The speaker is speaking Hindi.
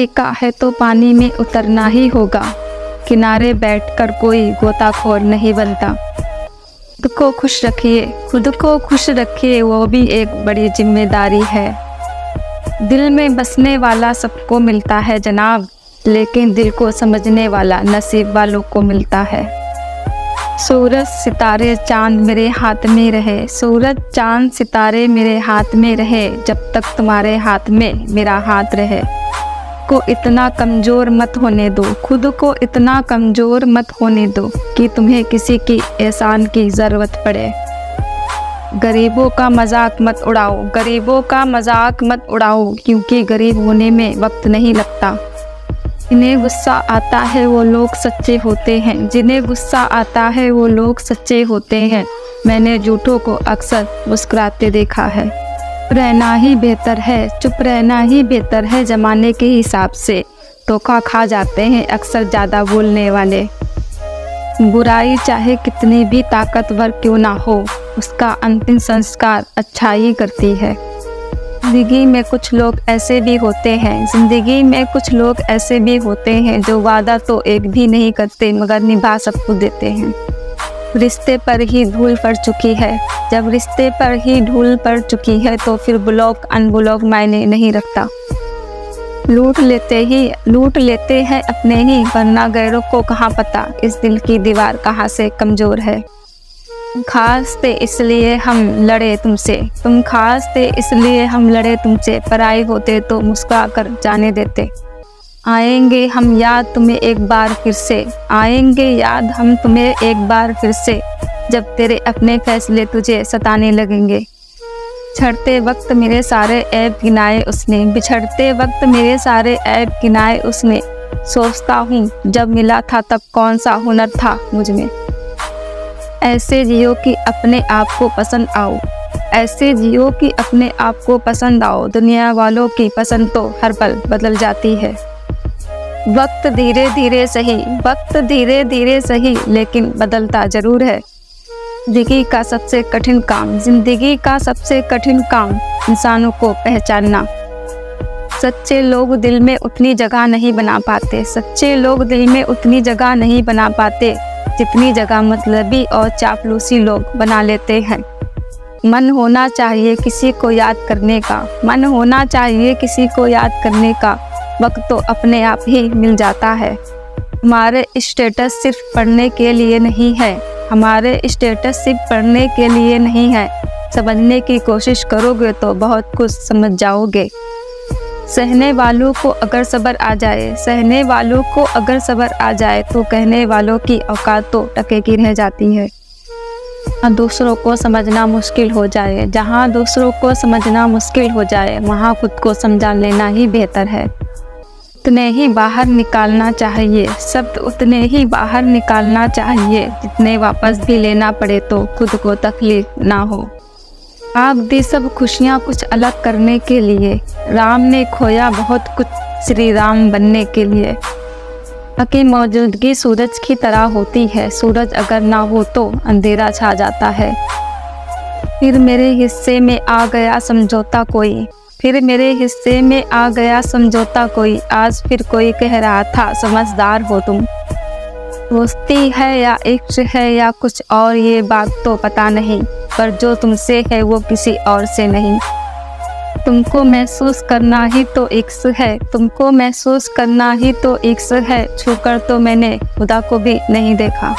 देखा है तो पानी में उतरना ही होगा, किनारे बैठकर कोई गोताखोर नहीं बनता। खुद को खुश रखिए, वो भी एक बड़ी जिम्मेदारी है। दिल में बसने वाला सबको मिलता है जनाब, लेकिन दिल को समझने वाला नसीब वालों को मिलता है। सूरज सितारे चांद मेरे हाथ में रहे, सूरज चांद सितारे मेरे हाथ में रहे, जब तक तुम्हारे हाथ में मेरा हाथ रहे। को इतना कमज़ोर मत होने दो, खुद को इतना कमज़ोर मत होने दो कि तुम्हें किसी की एहसान की ज़रूरत पड़े। गरीबों का मजाक मत उड़ाओ, गरीबों का मजाक मत उड़ाओ, क्योंकि गरीब होने में वक्त नहीं लगता। जिन्हें गुस्सा आता है वो लोग सच्चे होते हैं, जिन्हें गुस्सा आता है वो लोग सच्चे होते हैं। मैंने झूठों को अक्सर मुस्कुराते देखा है। रहना ही बेहतर है, चुप रहना ही बेहतर है ज़माने के हिसाब से। धोखा खा जाते हैं अक्सर ज़्यादा बोलने वाले। बुराई चाहे कितनी भी ताकतवर क्यों ना हो, उसका अंतिम संस्कार अच्छाई करती है। ज़िंदगी में कुछ लोग ऐसे भी होते हैं, ज़िंदगी में कुछ लोग ऐसे भी होते हैं जो वादा तो एक भी नहीं करते मगर निभा सब कुछ देते हैं। रिश्ते पर ही धूल पड़ चुकी है, जब रिश्ते पर ही धूल पड़ चुकी है तो फिर ब्लॉक अनब्लॉक मायने नहीं रखता। लूट लेते हैं अपने ही, वरना गैरों को कहाँ पता इस दिल की दीवार कहाँ से कमज़ोर है। खास थे इसलिए हम लड़े तुमसे, तुम खास थे इसलिए हम लड़े तुमसे, पराई होते तो मुस्कुरा कर जाने देते। आएंगे हम याद तुम्हें एक बार फिर से, आएंगे याद हम तुम्हें एक बार फिर से, जब तेरे अपने फैसले तुझे सताने लगेंगे। छड़ते वक्त मेरे सारे ऐब गिनाए उसने, बिछड़ते वक्त मेरे सारे ऐब गिनाए उसने। सोचता हूँ जब मिला था तब कौन सा हुनर था मुझ में। ऐसे जियो कि अपने आप को पसंद आओ, ऐसे जियो कि अपने आप को पसंद आओ। दुनिया वालों की पसंद तो हर पल बदल जाती है। वक्त धीरे धीरे सही, वक्त धीरे धीरे सही, लेकिन बदलता ज़रूर है। ज़िंदगी का सबसे कठिन काम, ज़िंदगी का सबसे कठिन काम इंसानों को पहचानना। सच्चे लोग दिल में उतनी जगह नहीं बना पाते, सच्चे लोग दिल में उतनी जगह नहीं बना पाते जितनी जगह मतलबी और चापलूसी लोग बना लेते हैं। मन होना चाहिए किसी को याद करने का, मन होना चाहिए किसी को याद करने का, वक्त तो अपने आप ही मिल जाता है। हमारे स्टेटस सिर्फ पढ़ने के लिए नहीं है, हमारे स्टेटस सिर्फ पढ़ने के लिए नहीं है। समझने की कोशिश करोगे तो बहुत कुछ समझ जाओगे। सहने वालों को अगर सब्र आ जाए, सहने वालों को अगर सब्र आ जाए तो कहने वालों की औकात तो टके की रह जाती है। दूसरों को समझना मुश्किल हो जाए, जहाँ दूसरों को समझना मुश्किल हो जाए वहाँ खुद को समझा लेना ही बेहतर है। उतने ही बाहर निकालना चाहिए, शब्द उतने ही बाहर निकालना चाहिए जितने वापस भी लेना पड़े तो खुद को तकलीफ ना हो। आप दी सब खुशियाँ कुछ अलग करने के लिए, राम ने खोया बहुत कुछ श्री राम बनने के लिए। की मौजूदगी सूरज की तरह होती है, सूरज अगर ना हो तो अंधेरा छा जाता है। फिर मेरे हिस्से में आ गया समझौता कोई, फिर मेरे हिस्से में आ गया समझौता कोई। आज फिर कोई कह रहा था समझदार हो तुम। दोस्ती है या इश्क है या कुछ और ये बात तो पता नहीं, पर जो तुमसे है वो किसी और से नहीं। तुमको महसूस करना ही तो इश्क है, तुमको महसूस करना ही तो इश्क है। छूकर तो मैंने खुदा को भी नहीं देखा।